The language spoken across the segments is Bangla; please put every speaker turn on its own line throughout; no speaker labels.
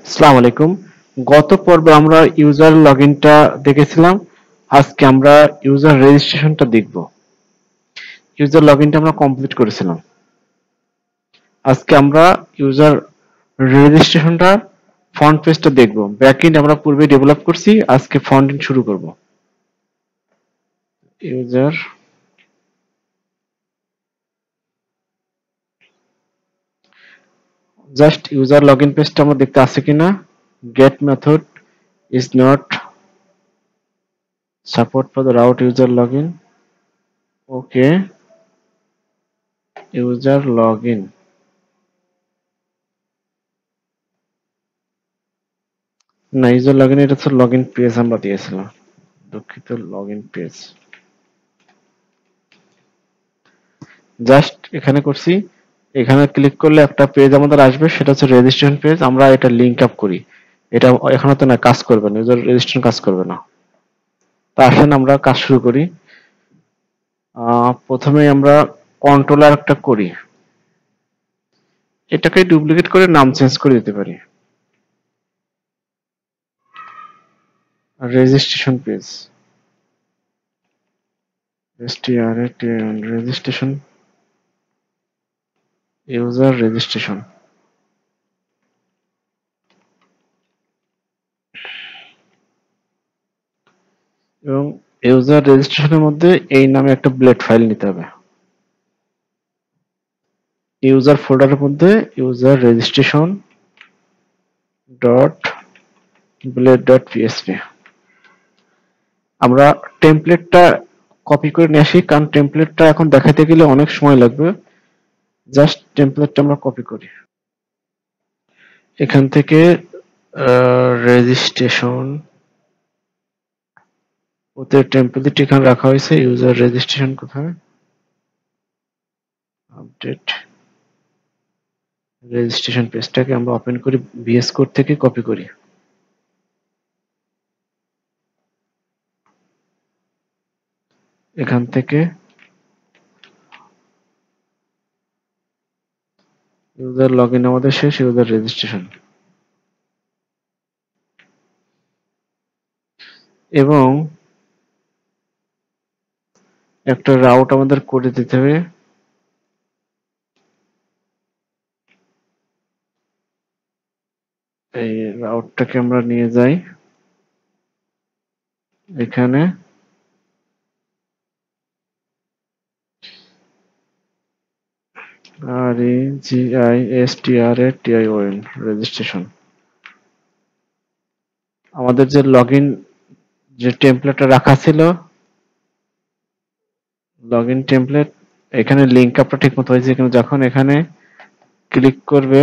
আসসালামু আলাইকুম। গত পর্বে আমরা ইউজার লগইনটা দেখেছিলাম। আজকে আমরা ইউজার রেজিস্ট্রেশনটা দেখব। ইউজার লগইনটা আমরা কমপ্লিট করেছিলাম। আজকে আমরা ইউজার রেজিস্ট্রেশনটা ফ্রন্ট পেজটা দেখব। ব্যাকএন্ড আমরা পূর্বে ডেভেলপ করছি, আজকে ফ্রন্ট এন্ড শুরু করব। ইউজার জাস্ট ইউজার লগইন পেজটা আমরা দেখতে আছে কিনা। Get method is not support for the route user login. Okay, user login. না, ইউজার লগইন এটা হচ্ছে লগইন পেজ আমরা দিয়েছিলাম। দুঃখিত, লগইন পেজ জাস্ট এখানে করছি। এখানে ক্লিক করলে একটা পেজ আমাদের আসবে, সেটা হচ্ছে রেজিস্ট্রেশন পেজ। আমরা এটা লিংক আপ করি। এটা এখানে তো না, কাজ করবে না, ইউজার রেজিস্ট্রেশন কাজ করবে না। তা আসেন আমরা কাজ শুরু করি। প্রথমে আমরা কন্ট্রোলার একটা করি, এটাকে ডুপ্লিকেট করে নাম চেঞ্জ করে দিতে পারি। Registration page, registration, user registration. এবং ইউজার রেজিস্ট্রেশনের মধ্যে এই নামে একটা ব্লেড ফাইল নিতে হবে। ইউজার ফোল্ডারের মধ্যে user registration dot blade dot PSP. আমরা টেমপ্লেটটা কপি করে নিয়ে আসি, কারণ টেমপ্লেটটা এখন দেখাতে গেলে অনেক সময় লাগবে। জাস্ট টেমপ্লেটটা আমরা কপি করি এখান থেকে। রেজিস্ট্রেশন ওদের টেমপ্লেট এখানে রাখা হয়েছে। ইউজার রেজিস্ট্রেশন কোথায়? আপডেট রেজিস্ট্রেশন পেজটাকে আমরা ওপেন করি, ভিএস কোড থেকে কপি করি। এখান থেকে ইউজার লগইন আমাদের শেষ, ইউজার রেজিস্ট্রেশন। এবং একটা রাউট আমাদের করে দিতে হবে। এই রাউটটাকে আমরা নিয়ে যাই এখানে। REGISTRATION registration. আমাদের যে লগইন যে টেমপ্লেটটা রাখা ছিল, লগইন টেমপ্লেট, এখানে লিংক আপটা ঠিকমতো হয়েছে কিনা। যখন এখানে ক্লিক করবে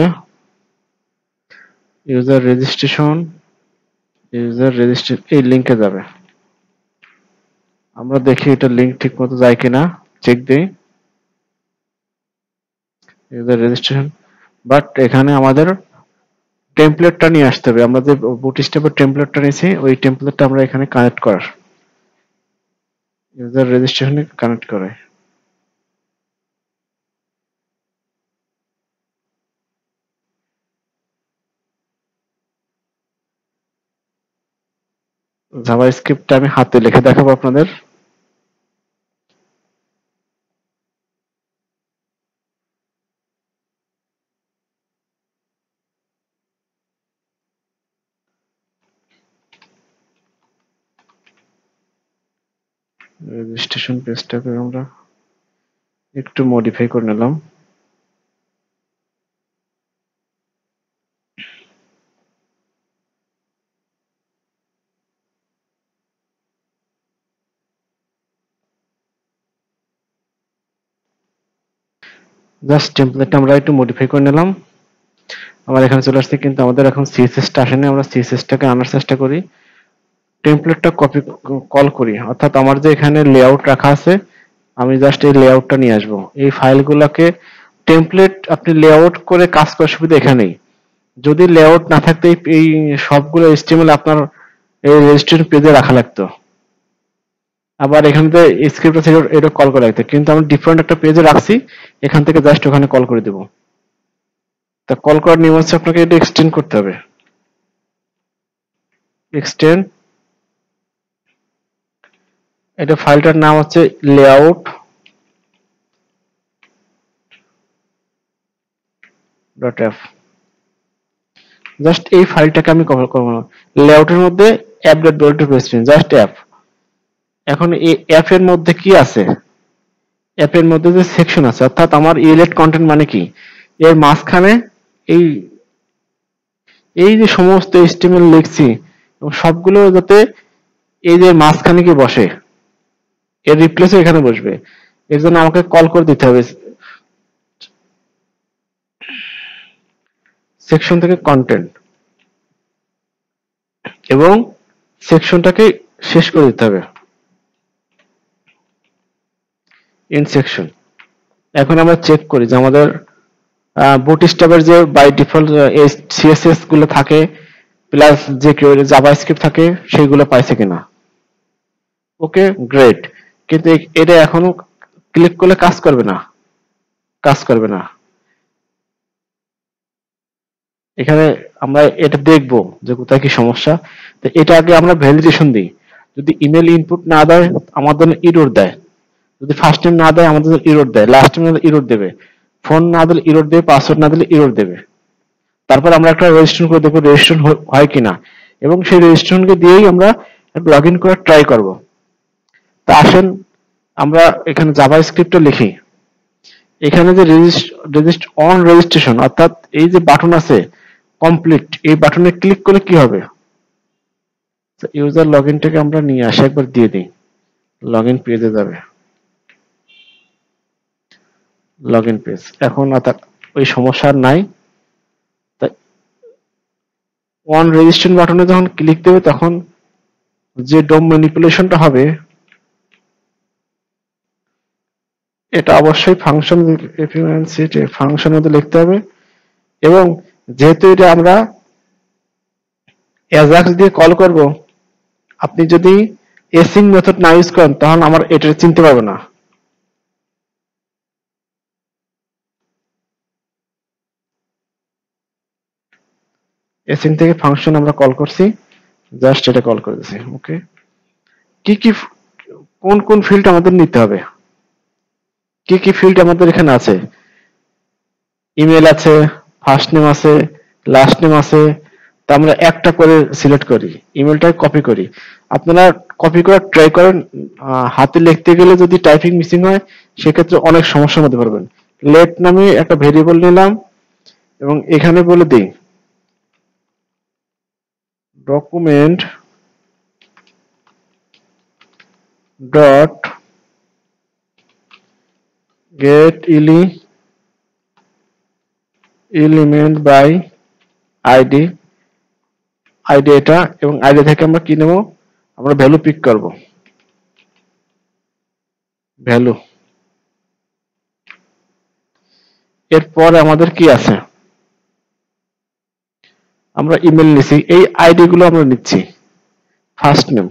ইউজার রেজিস্ট্রেশন, এই লিংকে যাবে। আমরা দেখি এটা লিংক ঠিকমতো যায় কিনা, চেক দেই। ইউজার রেজিস্ট্রেশন, বাট এখানে আমাদের টেমপ্লেটটা নিয়ে আসতে হবে। আমরা যে বুটস্ট্র্যাপের টেমপ্লেটটা নিয়েছি, ওই টেমপ্লেটটা আমরা এখানে কানেক্ট করার, ইউজার রেজিস্ট্রেশনে কানেক্ট করাই। জাভাস্ক্রিপ্টটা আমি হাতে লিখে দেখাবো আপনাদের। রেজিস্ট্রেশন পেজটাকে আমরা একটু মডিফাই করে নিলাম। জাস্ট টেমপ্লেটটা আমরা একটু মডিফাই করে নিলাম। আমার এখানে চলে আসছে, কিন্তু আমাদের এখন সিএসএসটা আসেনি। আমরা সিএসএসটাকে আনার চেষ্টা করি। টেমপ্লেটটা কপি কল করি, অর্থাৎ আমার যে এখানে লেআউট রাখা আছে, আমি জাস্ট এই লেআউটটা নিয়ে আসবো। এই ফাইলগুলোকে টেমপ্লেট আপনি লেআউট করে কাজ করার সুবিধা এখানেই। যদি লেআউট না থাকতো এই সবগুলো এইচটিএমএল আপনার এই রেজিস্ট্রেশন পেজে রাখা লাগতো। আবার এখান থেকে স্ক্রিপ্ট থেকে এটা কল করা লাগতো, কিন্তু আমি ডিফারেন্ট একটা পেজে রাখছি। এখান থেকে জাস্ট ওখানে কল করে দেবো। তা কল করার নিয়ম হচ্ছে আপনাকে এটা এক্সটেন্ড করতে হবে। এক্সটেন্ড, এটা ফাইলটার নাম হচ্ছে লেআউট ডট এফ। জাস্ট এই ফাইলটাকে আমি কভার করবো না, লেআউটের মধ্যে app dot BLT president just app. এখন এই অ্যাপ এর মধ্যে কি আছে, অ্যাপের মধ্যে যে সেকশন আছে, অর্থাৎ আমার ইউলেট কন্টেন্ট মানে কি, এর মাঝখানে এই এই যে সমস্ত এইচটিএমএল লিখছি সবগুলো যাতে এই যে মাঝখানে কি বসে, এর রিপ্লেসও এখানে বসবে। এর জন্য আমাকে কল করে দিতে হবে সেকশন থেকে কন্টেন্ট, এবং সেকশনটাকে শেষ করে দিতে হবে ইন সেকশন। এখন আমরা চেক করি যে আমাদের বুটস্ট্র্যাপের যে বাই ডিফল্ট সিএসএস গুলো থাকে প্লাস যে জাভাস্ক্রিপ্ট থাকে সেইগুলো পাইছে কিনা। ওকে গ্রেট, কিন্তু এটা এখনো ক্লিক করলে কাজ করবে না, কাজ করবে না। এখানে আমরা এটা দেখবো যে কোথায় কি সমস্যা। তো এটা আগে আমরা ভ্যালিডেশন দিই, যদি ইমেল ইনপুট না দেয় আমাদের এরর দেয়, যদি ফার্স্ট নেম না দেয় আমাদের এরর দেয়, লাস্ট নেম এরর দেবে, ফোন না দিলে এরর দেবে, পাসওয়ার্ড না দিলে এরর দেবে। তারপর আমরা একটা রেজিস্ট্রেশন করে দেখবো রেজিস্ট্রেশন হয় কিনা, এবং সেই রেজিস্ট্রেশনকে দিয়েই আমরা লগ ইন করার ট্রাই করব। তা আসেন আমরা এখানে জাভাস্ক্রিপ্টে লিখি, এখানে যে রেজিস্ট অন রেজিস্ট্রেশন অর্থাৎ এই যে বাটন আছে কমপ্লিট, এই বাটনে ক্লিক করলে কি হবে, ইউজার লগইনটাকে আমরা নিয়ে আসি একবার দিয়ে দিই, লগইন পেজে যাবে, লগইন পেজ। এখন অর্থাৎ ওই সমস্যা আর নাই। তাই অন রেজিস্ট্রেশন বাটনে যখন ক্লিক দেবে তখন যে ডোম ম্যানিপুলেশনটা হবে এটা অবশ্যই ফাংশন ফাংশন মধ্যে লিখতে হবে। এবং যেহেতু এটা আমরা অ্যাজাক্স দিয়ে কল করব, আপনি যদি এসিং মেথড না ইউজ করেন তাহলে আমার এটা চিনতে পারবে না। এসিং থেকে ফাংশন আমরা কল করছি, জাস্ট এটা কল করে দিছি। ওকে, কি কি কোন কোন ফিল্ড আমাদের নিতে হবে, কি কি ফিল্ড আমাদের এখানে আছে, ইমেল আছে, ফার্স্ট নেম আছে, লাস্ট নেম আছে। তা আমরা একটা করে সিলেক্ট করি, ইমেলটা কপি করি। আপনারা কপি করার ট্রাই করেন, হাতে লিখতে গেলে যদি টাইপিং মিসিং হয় সেক্ষেত্রে অনেক সমস্যার মধ্যে পড়বেন। লেট নামে একটা ভেরিয়েবল নিলাম এবং এখানে বলে দিই document dot get element by ID, ID এটা, এবং আইডি থেকে আমরা কি নেব, আমরা ভ্যালু পিক করব, ভ্যালু। এরপর আমাদের কি আছে, আমরা ইমেল নিছি, এই আইডি গুলো আমরা নিচ্ছি, ফার্স্ট নেম।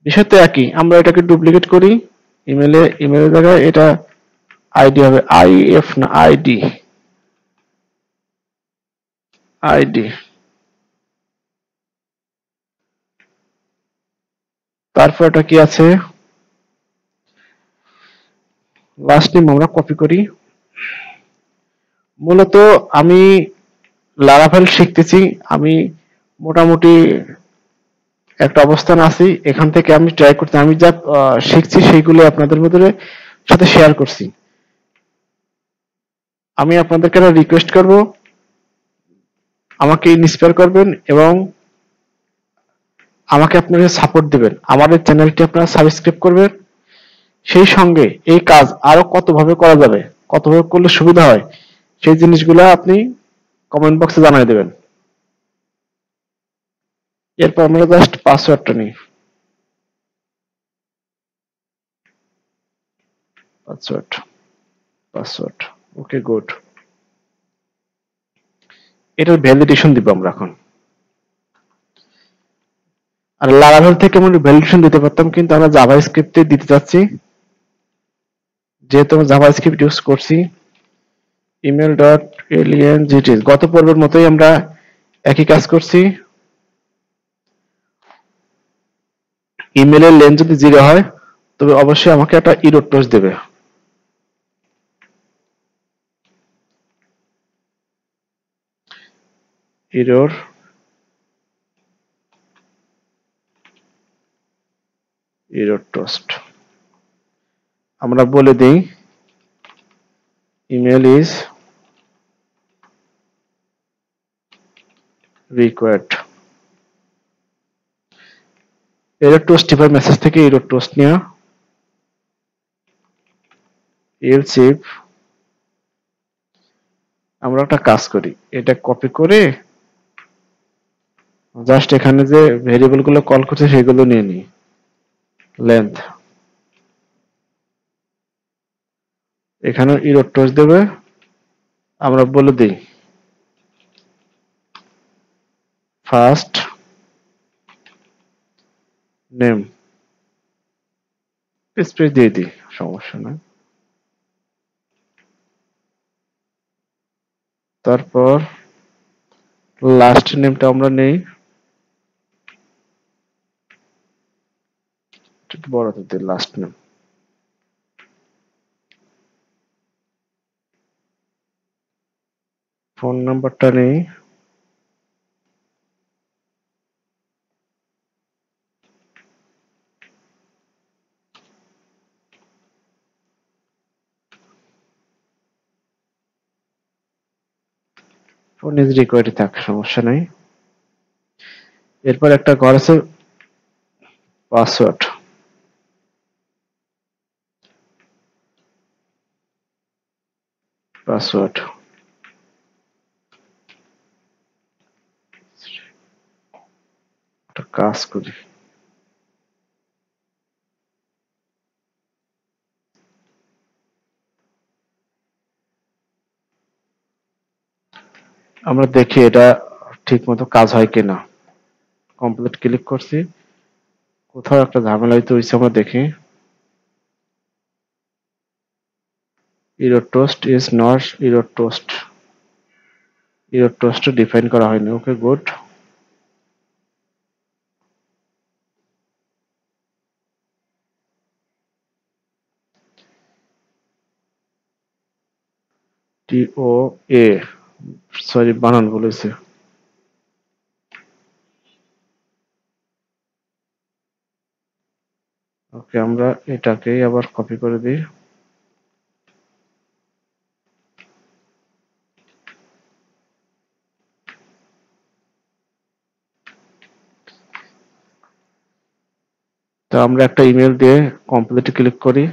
বিষয় তো একই, আমরা এটাকে ডুপ্লিকেট করি, ইমেলের জায়গায় এটা আইডি হবে, আইএফ না আইডি, আইডি। তারপর এটা কি আছে, লাস্ট নেম আমরা কপি করি। মূলত আমি লারাভেল শিখতেছি, আমি মোটামুটি একটা অবস্থান আছি, এখান থেকে আমি ট্রাই করছি, আমি যা শিখছি সেইগুলো আপনাদের মধ্যে সাথে শেয়ার করছি। আমি আপনাদেরকে রিকোয়েস্ট করব আমাকে ইন্সপায়ার করবেন এবং আমাকে আপনারা সাপোর্ট দিবেন, আমাদের চ্যানেলটি আপনারা সাবস্ক্রাইব করবেন। সেই সঙ্গে এই কাজ আরো কতভাবে করা যাবে, কতভাবে করলে সুবিধা হয় সেই জিনিসগুলো আপনি কমেন্ট বক্সে জানিয়ে দেবেন। এরপর আমরা জাস্ট পাসওয়ার্ডটা নিই, পাসওয়ার্ড, পাসওয়ার্ড। ওকে গুড, এটার ভ্যালিডেশন দিব আমরা এখন। আর লারাভেল থেকে আমরা ভ্যালিডেশন দিতে পারতাম, কিন্তু আমরা জাভাস্ক্রিপ্টে দিতে যাচ্ছি, যেহেতু আমরা জাভাস্ক্রিপ্ট ইউজ করছি। ইমেল ডট এলিয়েন জিটিস গত পর্বের মতোই আমরা একই কাজ করছি। ইমেলের লেন যদি 0 হয় তবে অবশ্যই আমাকে একটা ইরর টোস্ট দেবে। Error toast. আমরা বলে দিই email is required. Error toastify message থেকে এরর টোস্ট নেওয়া। এলস ইফ আমরা একটা কাজ করি, এটা কপি করে জাস্ট এখানে যে ভেরিয়েবল গুলো কল করছে সেগুলো নিয়ে নিই। লেন্থ এখানে এরর টোস্ট দেবে। আমরা বলে দিই ফার্স্ট নেম, স্পেস দিয়ে দিই, সমস্যা নাই। তারপর লাস্ট নেমটা আমরা নেই, একটু বড় হাতে দিই লাস্ট নেম। ফোন নাম্বারটা নেই, ফোন ইজ রিকোয়ার্ড থাক, সমস্যা নাই। এরপর একটা ঘর আছে পাসওয়ার্ড। পাসওয়ার্ড একটা কাজ করি, আমরা দেখি এটা ঠিক মতো কাজ হয় কিনা। কমপ্লিট ক্লিক করছি, কোথাও একটা ঝামেলা হইতে হয়েছে, আমরা দেখি। Error toast is not error toast, error toast define করা হয়নি। Okay good. টি ও এ, সরি বানান বলেছে। ওকে, আমরা এটাকেই আবার কপি করে দিই। তো আমরা একটা ইমেল দিয়ে কমপ্লিট ক্লিক করি,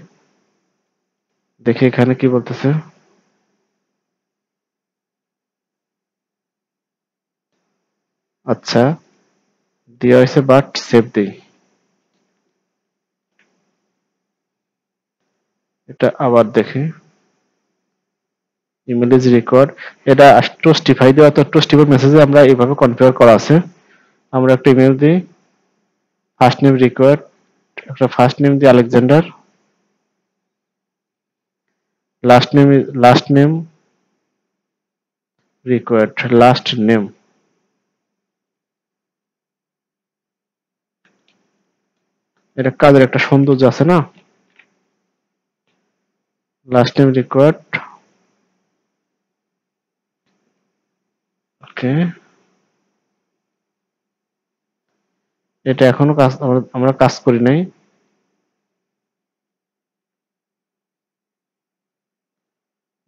দেখি এখানে কি বলতেছে। আচ্ছা দেওয়া হয়েছে, বাট সেভ দিই। এটা আবার দেখি, ইমেল ইজ রিকোয়ার্ড। এটা টোস্টিফাই দেওয়া, তো টোস্টিফাই মেসেজে আমরা এইভাবে কনফিগার করা আছে। আমরা একটা ইমেল দিই, ফার্স্ট নেম রিকোয়ার্ড, একটা ফার্স্ট নেম দিই Alexander, last name required, last name. এটা কাজের একটা সৌন্দর্য আছে না। লাস্ট নেম রিকোয়ার্ড, ওকে। এটা এখনো কাজ আমরা কাজ করি নাই।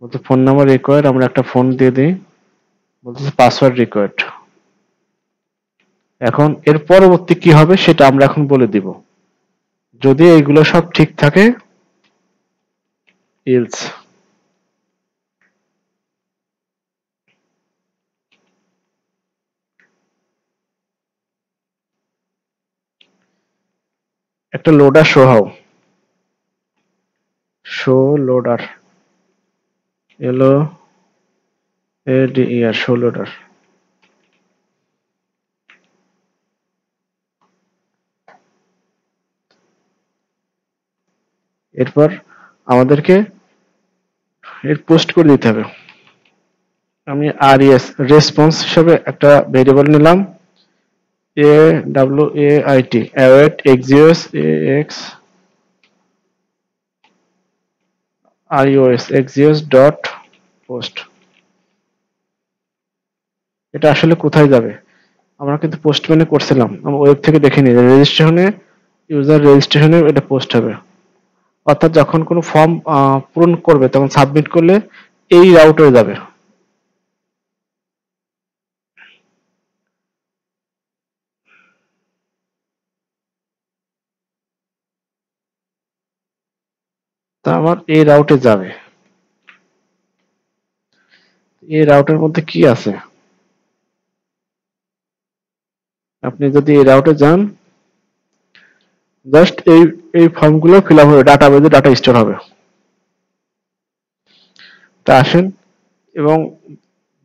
বলতে ফোন নাম্বার রিকোয়ার্ড, আমরা একটা ফোন দিয়ে দিই। বলতেছে পাসওয়ার্ড রিকোয়ার্ড। এখন এর পরবর্তী কি হবে সেটা আমরা এখন বলে দিব। যদি এইগুলো সব ঠিক থাকে, এলস একটা লোডার শো হাও, শো লোডার, এলো এডিইআর, শো লোডার। এরপর আমাদেরকে এর পোস্ট করে দিতে হবে। আমি res রেসপন্স হিসেবে একটা ভেরিয়েবল নিলাম await axios axios dot post। এটা আসলে কোথায় যাবে? আমরা কিন্তু পোস্টম্যানে করছিলাম, আমরা ওয়েব থেকে দেখে নিই রেজিস্ট্রেশনে, ইউজার রেজিস্ট্রেশনে এটা পোস্ট হবে। অর্থাৎ যখন কোনো ফর্ম পূরণ করবে তখন সাবমিট করলে এই রাউটে যাবে। তা আমার এই রাউটে যাবে। এই রাউটের মধ্যে কি আছে? আপনি যদি এই রাউটে যান, জাস্ট এই ফর্মগুলো ফিল আপ হবে, ডাটাবেজে ডাটা স্টোর হবে। তা আসেন, এবং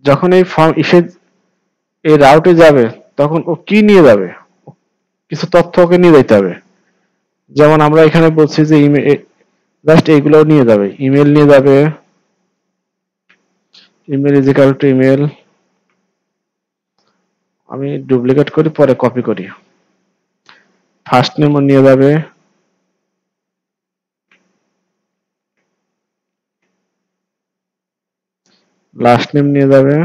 যখন এই ফর্ম এই রাউটে যাবে তখন ও কি নিয়ে যাবে? কিছু তথ্য ওকে নিয়ে যেতে হবে। যেমন আমরা এখানে বলছি যে ইমেল, জাস্ট এইগুলো নিয়ে যাবে, ইমেল নিয়ে যাবে, email is equal to email. আমি ডুপ্লিকেট করি পরে কপি করি। ফার্স্ট নেম নিয়ে যাবে, লাস্ট নেম নিয়ে যাবে,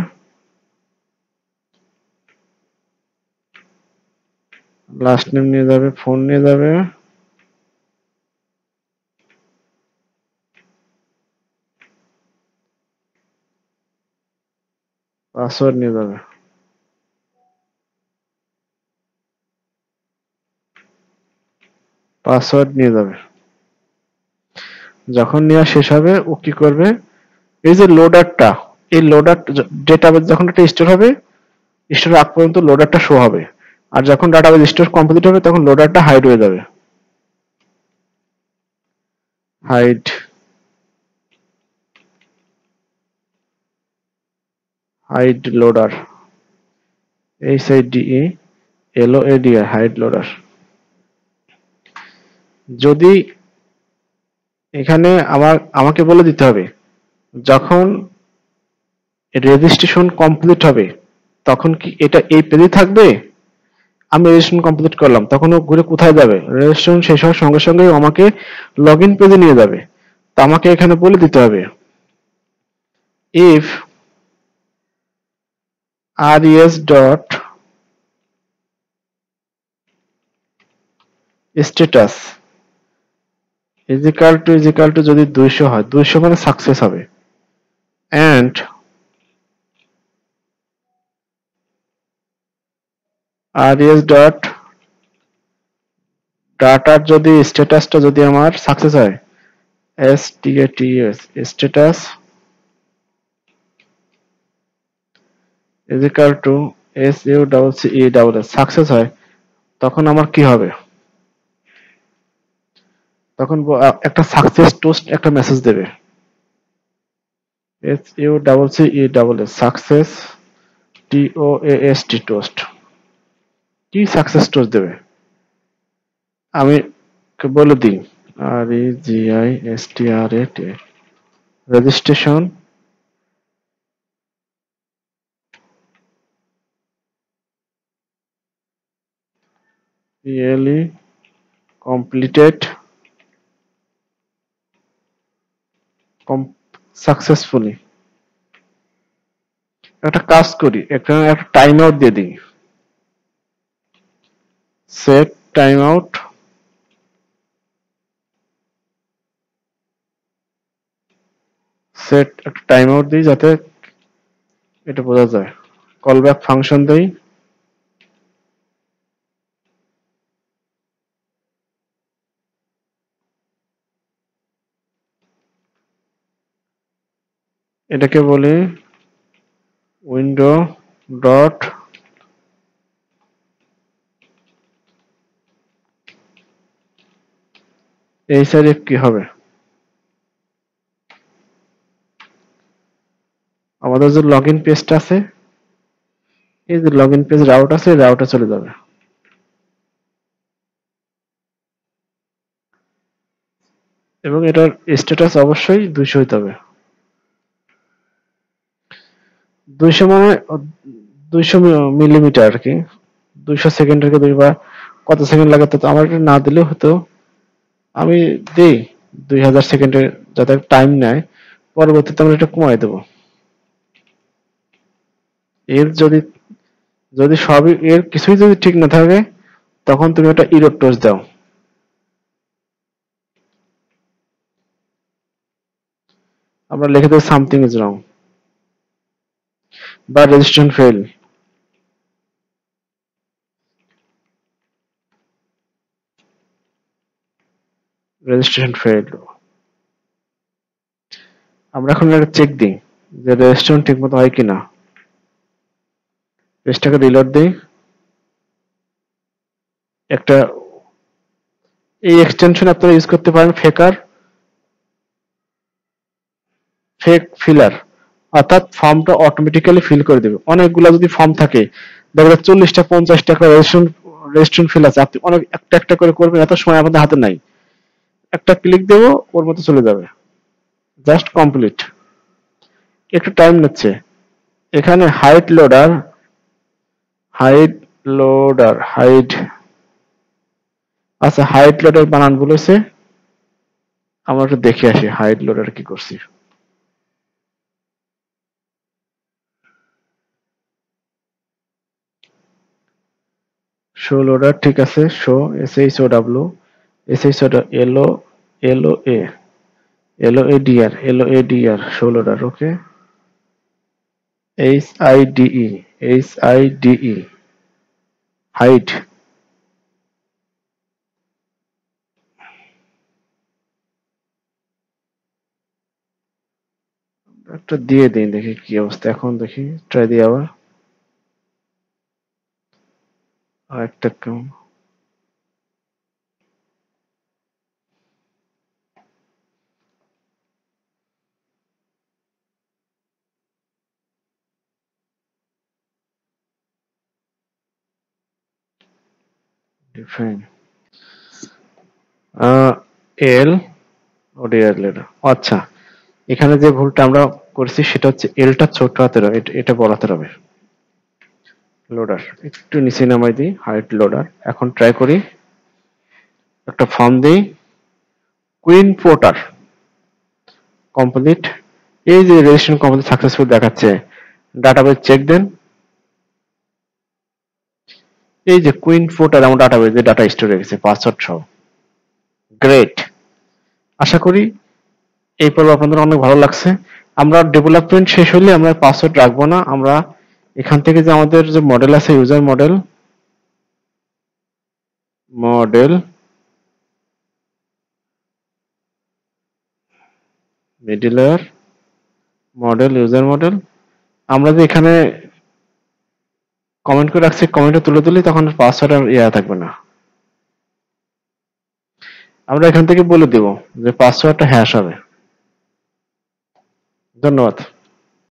লাস্ট নেম নিয়ে যাবে, ফোন নিয়ে যাবে, পাসওয়ার্ড নিয়ে যাবে। পাসওয়ার্ড নিয়ে যাবে। যখন নেওয়া শেষ হবে ও কি করবে? এই যে লোডারটা, এই লোডার ডেটাবেজ যখন এটা স্টোর হবে, স্টোর আগ পর্যন্ত লোডারটা শো হবে। আর যখন ডাটাবেজ স্টোর কমপ্লিট হবে তখন লোডারটা হাইড হয়ে যাবে। Hide, hide loader, HIDE LOADR, hide loader. যদি এখানে আমাকে বলে দিতে হবে যখন রেজিস্ট্রেশন কমপ্লিট হবে তখন কি এটা এই পেজে থাকবে? আমি রেজিস্ট্রেশন কমপ্লিট করলাম, তখন ও ঘুরে কোথায় যাবে? রেজিস্ট্রেশন শেষ হওয়ার সঙ্গে সঙ্গে আমাকে লগ ইন পেজে নিয়ে যাবে। তা আমাকে এখানে বলে দিতে হবে if res dot status is equal to যদি 200 হয়, 200 মানে সাকসেস হবে, and res dot ডাটার যদি স্ট্যাটাসটা যদি আমার সাকসেস হয়, status status is equal to SUCCESS success হয়, তখন আমার কি হবে? তখন একটা সাকসেস টোস্ট একটা মেসেজ দেবে, SUCCESS সাকসেস TOAST টোস্ট। কি সাকসেস টোস্ট দেবে? আমি বলে দিই REGISTRAT registration PLE completed successfully. একটা কাজ করি, একটা টাইম আউট দিয়ে দিই, সেট টাইম আউট, সেট একটা টাইম আউট দিই যাতে এটা বোঝা যায়। কল ব্যাক ফাংশন দেই, এটাকে বলি উইন্ডো ডট href কি হবে? আমাদের যে লগ ইন পেজটা আছে, এই যে লগ ইন পেজ রাউট আছে, রাউটে চলে যাবে। এবং এটার স্ট্যাটাস অবশ্যই 200 হইতে হবে। 200 মানে 200 মিলিমিটার আর কি, 200 সেকেন্ডের কে 2 বা কত সেকেন্ড লাগে তো আমার এটা না দিলেও হতো, আমি দেই 2000 সেকেন্ডের, যাতে টাইম নেয়, পরবর্তীতে আমরা এটা কমাই দেবো। এর যদি যদি সবই এর কিছুই যদি ঠিক না থাকে, তখন তুমি একটা ইরর টোজ দাও, আমরা লিখে দেবো সামথিং ইজ রং বা রেজিস্ট্রেশন ফেল। রেজিস্ট্রেশন ফেল, আমরা এখন একটা চেক দিই যে রেজিস্ট্রেশন ঠিক মতো হয় কিনা। পেজটাকে রিলোড দিই, একটা এই এক্সটেনশন আপনারা ইউজ করতে পারেন, ফেক ফিলার, অর্থাৎ ফর্মটা অটোমেটিক্যালি ফিল করে দেবে। অনেকগুলো যদি ফর্ম থাকে, দেখা যায় 40টা 50টা রেজিস্ট্রেশন ফিল আছে, আপনি অনেক একটা একটা করে করবেন, এত সময় আমাদের হাতে নাই, একটা ক্লিক দেবো ওর মতো চলে যাবে, জাস্ট কমপ্লিট। একটু টাইম নিচ্ছে। এখানে হাইড, আচ্ছা হাইড লোডার বানান বলেছে, আমরা একটু দেখে আসি হাইড লোডার কি করছি। শো লোডার ঠিক আছে, show SHOW LO LOADR show loader, okay. HIDE hide, একটা দিয়ে দিই দেখি কি অবস্থা, এখন দেখি ট্রাই দিয়ে আবার আরেকটা ডিফাইন এল ওডিআর লেডার। আচ্ছা, এখানে যে ভুলটা আমরা করছি সেটা হচ্ছে এলটা ছোট হাতের হবে, এটা বড় হাতের হবে। লোডার একটু নিচে নামাই দিই, হাইট লোডার। এখন ট্রাই করি, একটা ফর্ম দিই, কুইন পোর্টার কমপ্লিট। এই যে রেজিস্ট্রেশন কমপ্লিট সাকসেসফুল দেখাচ্ছে, ডাটাবেজ চেক দেন, এই যে কুইন পোর্টার আমার ডাটাবেজে ডাটা স্টোর হয়ে গেছে পাসওয়ার্ড সহ। গ্রেট, আশা করি এই পর্ব আপনাদের অনেক ভালো লাগছে। আমরা ডেভেলপমেন্ট শেষ হলে আমরা পাসওয়ার্ড রাখবো না, আমরা এখান থেকে যে আমাদের যে মডেল আছে, user model, model middleware model user model, আমরা যে এখানে কমেন্ট করে রাখছি, কমেন্টে তুলে দিলে তখন পাসওয়ার্ড আর ইয়া থাকবে না। আমরা এখান থেকে বলে দেব যে পাসওয়ার্ডটা হ্যাশ হবে। ধন্যবাদ।